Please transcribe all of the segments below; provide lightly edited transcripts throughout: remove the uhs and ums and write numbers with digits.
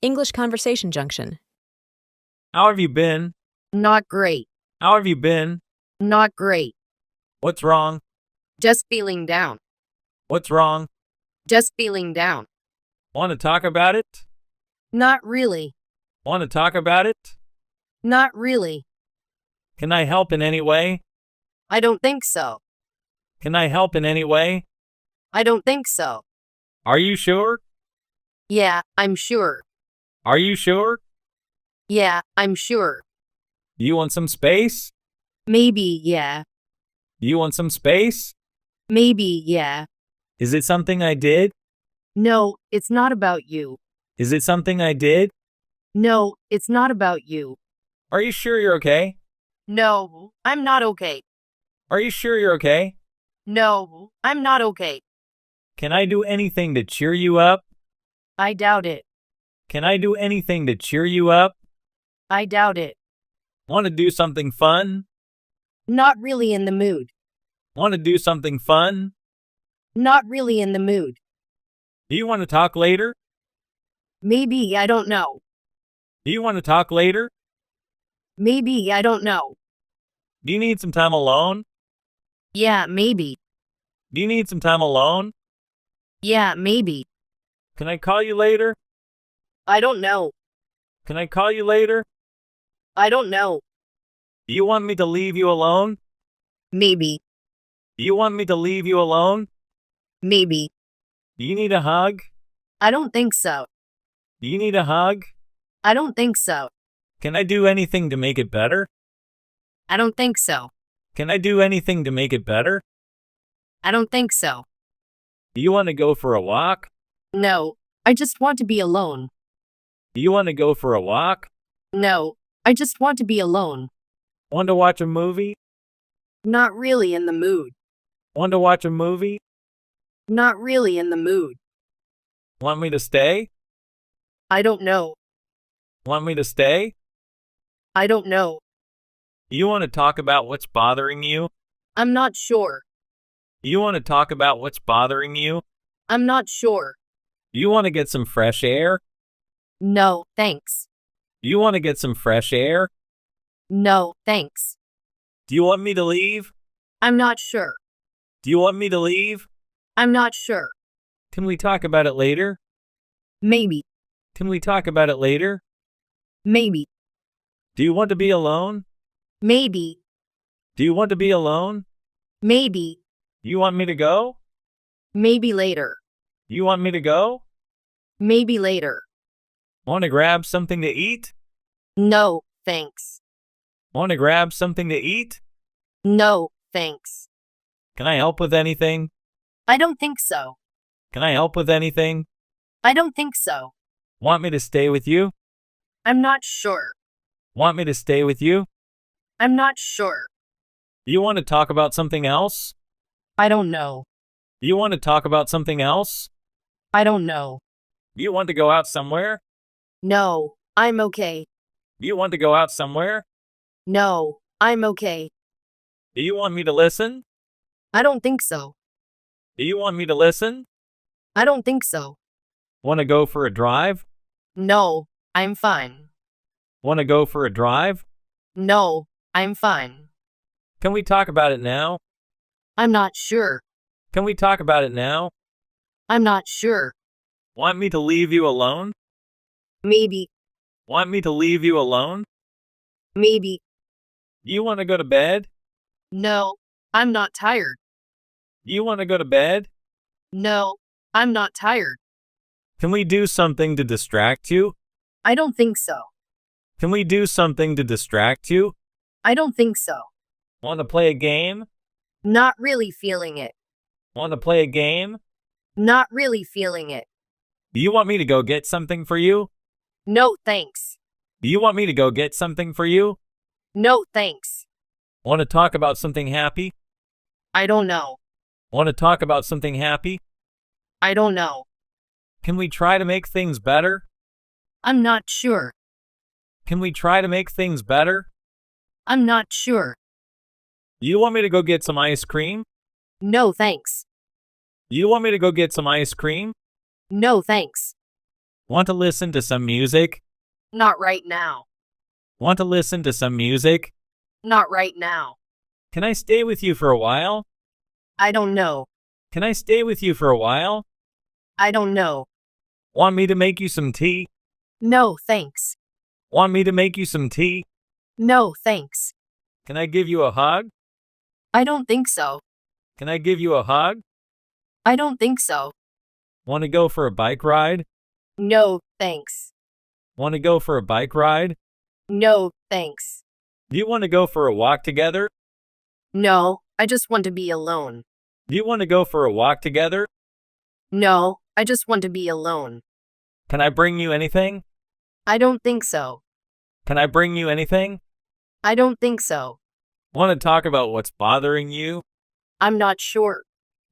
English Conversation Junction. How have you been? Not great. How have you been? Not great. What's wrong? Just feeling down. What's wrong? Just feeling down. Want to talk about it? Not really. Want to talk about it? Not really. Can I help in any way? I don't think so. Can I help in any way? I don't think so. Are you sure? Yeah, I'm sure. Are you sure? Yeah, I'm sure. Do you want some space? Maybe, yeah. Do you want some space? Maybe, yeah. Is it something I did? No, it's not about you. Is it something I did? No, it's not about you. Are you sure you're okay? No, I'm not okay. Are you sure you're okay? No, I'm not okay. Can I do anything to cheer you up? I doubt it. Can I do anything to cheer you up? I doubt it. Want to do something fun? Not really in the mood. Want to do something fun? Not really in the mood. Do you want to talk later? Maybe, I don't know. Do you want to talk later? Maybe, I don't know. Do you need some time alone? Yeah, maybe. Do you need some time alone? Yeah, maybe. Can I call you later? I don't know. Can I call you later? I don't know. Do you want me to leave you alone? Maybe. Do you want me to leave you alone? Maybe. Do you need a hug? I don't think so. Do you need a hug? I don't think so. Can I do anything to make it better? I don't think so. Can I do anything to make it better? I don't think so. Do you want to go for a walk? No, I just want to be alone. Do you want to go for a walk? No, I just want to be alone. Want to watch a movie? Not really in the mood. Want to watch a movie? Not really in the mood. Want me to stay? I don't know. Want me to stay? I don't know. Do you want to talk about what's bothering you? I'm not sure. Do you want to talk about what's bothering you? I'm not sure. Do you want to get some fresh air? No, thanks. Do you want to get some fresh air? No, thanks. Do you want me to leave? I'm not sure. Do you want me to leave? I'm not sure. Can we talk about it later? Maybe. Can we talk about it later? Maybe. Do you want to be alone? Maybe. Do you want to be alone? Maybe. Do you want me to go? Maybe later. Do you want me to go? Maybe later. Want to grab something to eat? No, thanks. Want to grab something to eat? No, thanks. Can I help with anything? I don't think so. Can I help with anything? I don't think so. Want me to stay with you? I'm not sure. Want me to stay with you? I'm not sure. Do you want to talk about something else? I don't know. Do you want to talk about something else? I don't know. Do you want to go out somewhere? No, I'm okay. Do you want to go out somewhere? No, I'm okay. Do you want me to listen? I don't think so. Do you want me to listen? I don't think so. Want to go for a drive? No, I'm fine. Want to go for a drive? No, I'm fine. Can we talk about it now? I'm not sure. Can we talk about it now? I'm not sure. Want me to leave you alone? Maybe. Want me to leave you alone? Maybe. Do you want to go to bed? No, I'm not tired. Do you want to go to bed? No, I'm not tired. Can we do something to distract you? I don't think so. Can we do something to distract you? I don't think so. Want to play a game? Not really feeling it. Want to play a game? Not really feeling it. Do you want me to go get something for you? No, thanks. Do you want me to go get something for you? No, thanks. Want to talk about something happy? I don't know. Want to talk about something happy? I don't know. Can we try to make things better? I'm not sure. Can we try to make things better? I'm not sure. Do you want me to go get some ice cream? No, thanks. Do you want me to go get some ice cream? No, thanks. Want to listen to some music? Not right now. Want to listen to some music? Not right now. Can I stay with you for a while? I don't know. Can I stay with you for a while? I don't know. Want me to make you some tea? No, thanks. Want me to make you some tea? No, thanks. Can I give you a hug? I don't think so. Can I give you a hug? I don't think so. Want to go for a bike ride? No, thanks. Want to go for a bike ride? No, thanks. Do you want to go for a walk together? No, I just want to be alone. Do you want to go for a walk together? No, I just want to be alone. Can I bring you anything? I don't think so. Can I bring you anything? I don't think so. Want to talk about what's bothering you? I'm not sure.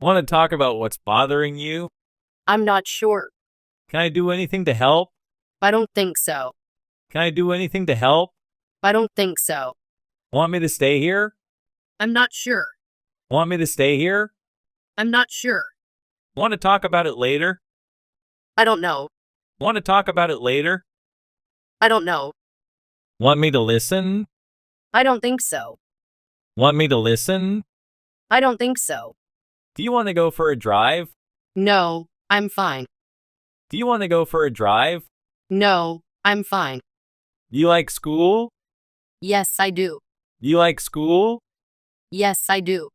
Want to talk about what's bothering you? I'm not sure. Can I do anything to help? I don't think so. Can I do anything to help? I don't think so. Want me to stay here? I'm not sure. Want me to stay here? I'm not sure. Want to talk about it later? I don't know. Want to talk about it later? I don't know. Want me to listen? I don't think so. Want me to listen? I don't think so. Do you want to go for a drive? No, I'm fine. Do you want to go for a drive? No, I'm fine. Do you like school? Yes, I do. Do you like school? Yes, I do.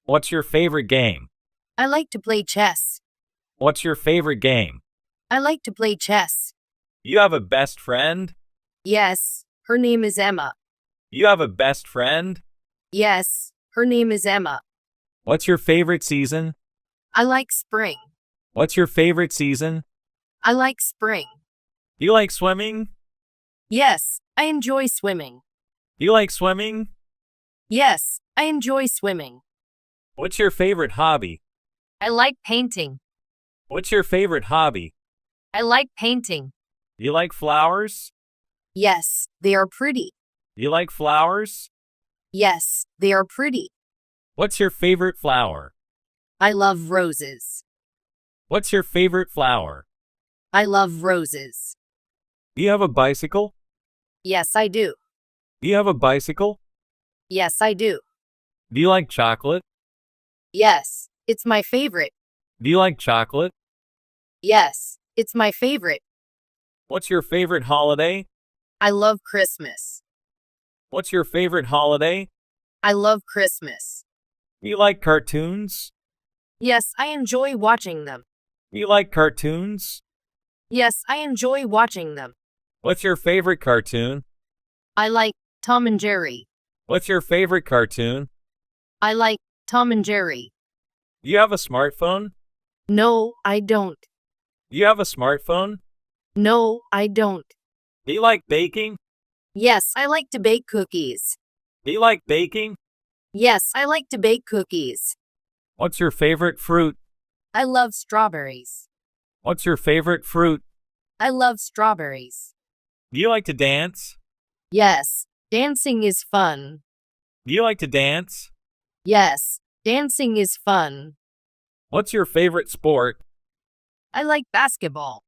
What's your favorite game? I like to play chess. What's your favorite game? I like to play chess. You have a best friend? Yes, her name is Emma. You have a best friend? Yes, her name is Emma. What's your favorite season? I like spring. What's your favorite season? I like spring. Do you like swimming? Yes, I enjoy swimming. Do you like swimming? Yes, I enjoy swimming. What's your favorite hobby? I like painting. What's your favorite hobby? I like painting. Do you like flowers? Yes, they are pretty. Do you like flowers? Yes, they are pretty. What's your favorite flower? I love roses. What's your favorite flower? I love roses. Do you have a bicycle? Yes, I do. Do you have a bicycle? Yes, I do. Do you like chocolate? Yes, it's my favorite. Do you like chocolate? Yes, it's my favorite. What's your favorite holiday? I love Christmas. What's your favorite holiday? I love Christmas. Do you like cartoons? Yes, I enjoy watching them. Do you like cartoons? Yes, I enjoy watching them. What's your favorite cartoon? I like Tom and Jerry. What's your favorite cartoon? I like Tom and Jerry. Do you have a smartphone? No, I don't. Do you have a smartphone? No, I don't. Do you like baking? Yes, I like to bake cookies. Do you like baking? Yes, I like to bake cookies. What's your favorite fruit? I love strawberries. What's your favorite fruit? I love strawberries. Do you like to dance? Yes, dancing is fun. Do you like to dance? Yes, dancing is fun. What's your favorite sport? I like basketball.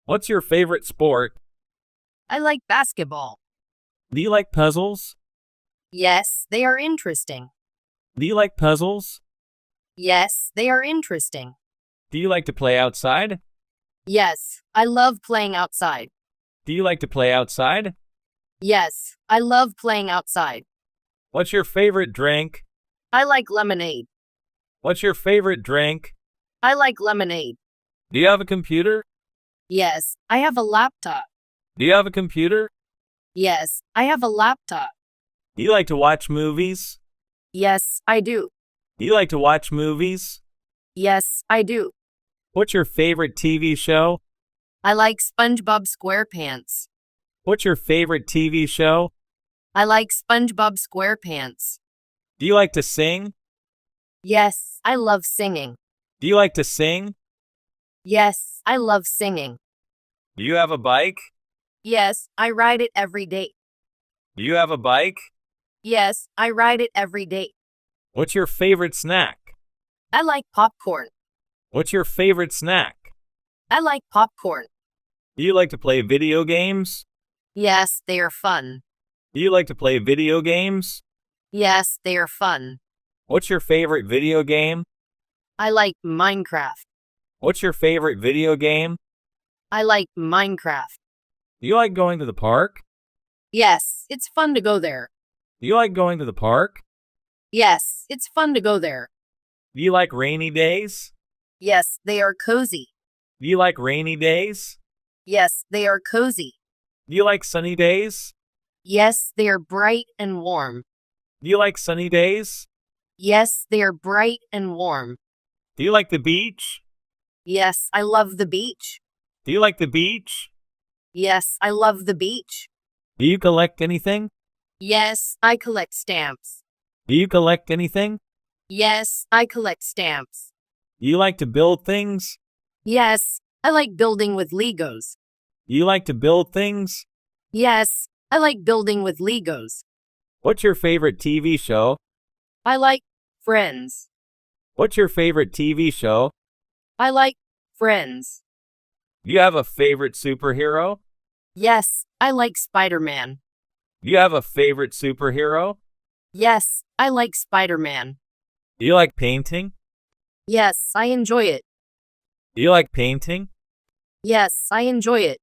What's your favorite sport? I like basketball. Do you like puzzles? Yes, they are interesting. Do you like puzzles? Yes, they are interesting. Do you like to play outside? Yes, I love playing outside. Do you like to play outside? Yes, I love playing outside. What's your favorite drink? I like lemonade. What's your favorite drink? I like lemonade. Do you have a computer? Yes, I have a laptop. Do you have a computer? Yes, I have a laptop. Do you like to watch movies? Yes, I do. Do you like to watch movies? Yes, I do. What's your favorite TV show? I like SpongeBob SquarePants. What's your favorite TV show? I like SpongeBob SquarePants. Do you like to sing? Yes, I love singing. Do you like to sing? Yes, I love singing. Do you have a bike? Yes, I ride it every day. Do you have a bike? Yes, I ride it every day. What's your favorite snack? I like popcorn. What's your favorite snack? I like popcorn. Do you like to play video games? Yes, they are fun. Do you like to play video games? Yes, they are fun. What's your favorite video game? I like Minecraft. What's your favorite video game? I like Minecraft. Do you like going to the park? Yes, it's fun to go there. Do you like going to the park? Yes, it's fun to go there. Do you like rainy days? Yes, they are cozy. Do you like rainy days? Yes, they are cozy. Do you like sunny days? Yes, they are bright and warm. Do you like sunny days? Yes, they are bright and warm. Do you like the beach? Yes, I love the beach. Do you like the beach? Yes, I love the beach. Do you collect anything? Yes, I collect stamps. Do you collect anything? Yes, I collect stamps. Do you like to build things? Yes, I like building with Legos. Do you like to build things? Yes, I like building with Legos. What's your favorite TV show? I like Friends. What's your favorite TV show? I like Friends. Do you have a favorite superhero? Yes, I like Spider-Man. Do you have a favorite superhero? Yes, I like Spider-Man. Do you like painting? Yes, I enjoy it. Do you like painting? Yes, I enjoy it.